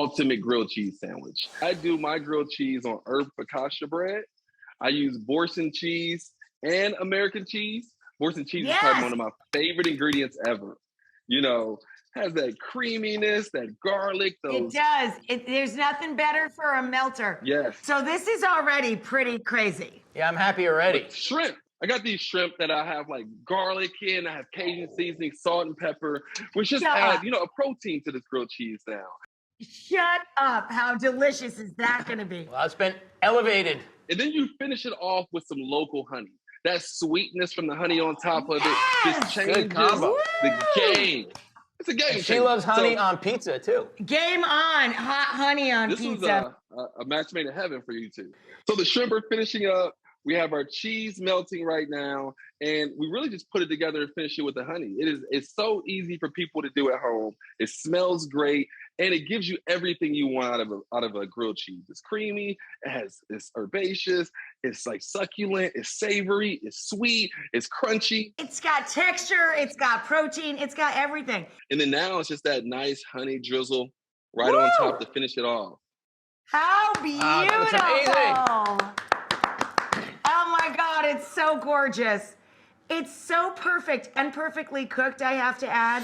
ultimate grilled cheese sandwich. I do my grilled cheese on herb focaccia bread. I use Boursin cheese and American cheese. Boursin cheese is probably one of my favorite ingredients ever. You know, has that creaminess, that garlic. It does. There's nothing better for a melter. Yes. So this is already pretty crazy. Yeah, I'm happy already. But shrimp. I got these shrimp that I have like garlic in. I have Cajun seasoning, salt and pepper, which just adds, a protein to this grilled cheese now. Shut up. How delicious is that going to be? Well, it's been elevated. And then you finish it off with some local honey. That sweetness from the honey on top of it just changes the game. It's a game changer. She loves honey on pizza, too. Game on. Hot honey on pizza. This was a match made in heaven for you two. So the shrimp are finishing up. We have our cheese melting right now, and we really just put it together and finish it with the honey. It's so easy for people to do at home. It smells great, and it gives you everything you want out of a grilled cheese. It's creamy, it's herbaceous, it's like succulent, it's savory, it's sweet, it's crunchy. It's got texture, it's got protein, it's got everything. And then now it's just that nice honey drizzle right on top to finish it off. How beautiful! That's amazing. Oh my God, it's so gorgeous. It's so perfect and perfectly cooked, I have to add.